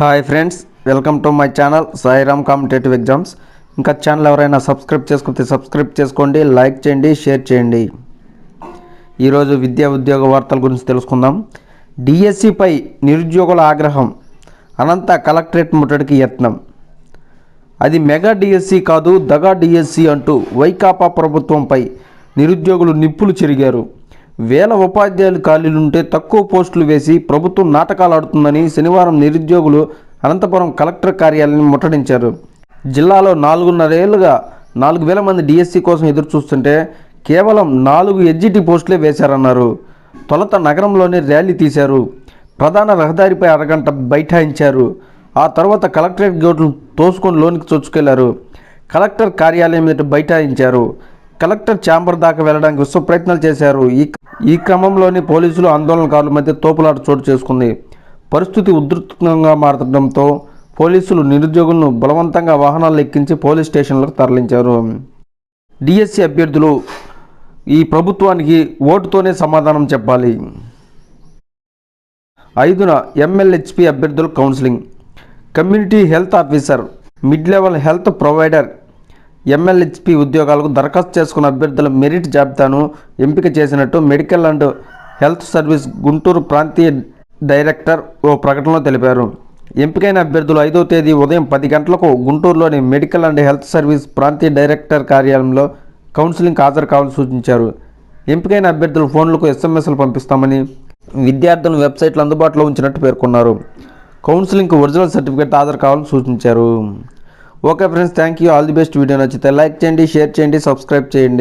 Hi friends, welcome to my channel Sairam competitive exams. ఇంకా channel ఎవరైనా subscribe చేసుకుంటే subscribe చేసుకోండి, లైక్ చేయండి, షేర్ చేయండి. ఈరోజు విద్యా ఉద్యోగ వార్తల గురించి తెలుసుకుందాం. డిఎస్సిపై నిరుద్యోగుల ఆగ్రహం, అనంత కలెక్టరేట్ ముట్టడికి యత్నం. అది మెగా డిఎస్సి కాదు, దగా డిఎస్సి అంటూ వైకాపా ప్రభుత్వంపై నిరుద్యోగులు నిప్పులు చెరిగారు. వేల ఉపాధ్యాయులు ఖాళీలుంటే తక్కువ పోస్టులు వేసి ప్రభుత్వం నాటకాలు ఆడుతుందని శనివారం నిరుద్యోగులు అనంతపురం కలెక్టర్ కార్యాలయాన్ని ముట్టడించారు. జిల్లాలో 4.5 ఏళ్లుగా 4,000 మంది డిఎస్సి కోసం ఎదురు చూస్తుంటే కేవలం 4 ఎడ్జిటి పోస్టులే వేశారన్నారు. తొలుత నగరంలోనే ర్యాలీ తీశారు. ప్రధాన రహదారిపై అరగంట బైఠాయించారు. ఆ తర్వాత కలెక్టరేట్ గేట్లు తోసుకొని లోనికి చొచ్చుకెళ్లారు. కలెక్టర్ కార్యాలయం మీద బైఠాయించారు. కలెక్టర్ ఛాంబర్ దాకా వెళ్లడానికి విశ్వ ప్రయత్నాలు చేశారు. ఈ క్రమంలోని పోలీసులు ఆందోళనకారుల మధ్య తోపులాట చోటు చేసుకుంది. పరిస్థితి ఉధృతంగా మారడంతో పోలీసులు నిరుద్యోగులను బలవంతంగా వాహనాలు ఎక్కించి పోలీస్ స్టేషన్లకు తరలించారు. డిఎస్సి అభ్యర్థులు ఈ ప్రభుత్వానికి ఓటుతోనే సమాధానం చెప్పాలి. 5న ఎంఎల్హెచ్పి అభ్యర్థుల counselling. Community health officer, mid level health provider, MLHP ఉద్యోగాలకు దరఖాస్తు చేసుకున్న అభ్యర్థుల మెరిట్ జాబితాను ఎంపిక చేసినట్టు medical and health service Guntur ప్రాంతీయ డైరెక్టర్ ఓ ప్రకటనలో తెలిపారు. ఎంపికైన అభ్యర్థులు 5వ తేదీ ఉదయం 10 గంటలకు గుంటూరులోని మెడికల్ అండ్ హెల్త్ సర్వీస్ ప్రాంతీయ డైరెక్టర్ కార్యాలయంలో కౌన్సిలింగ్కి హాజరు కావాలని సూచించారు. ఎంపికైన అభ్యర్థుల ఫోన్లకు ఎస్ఎంఎస్లు పంపిస్తామని, విద్యార్థులను వెబ్సైట్లు అందుబాటులో ఉంచినట్టు పేర్కొన్నారు. కౌన్సిలింగ్కి ఒరిజినల్ సర్టిఫికేట్ హాజరు కావాలని సూచించారు. Okay friends, thank you. All the best. Video నచ్చితే లైక్ చేయండి, షేర్ చేయండి, సబ్స్క్రైబ్ చేయండి.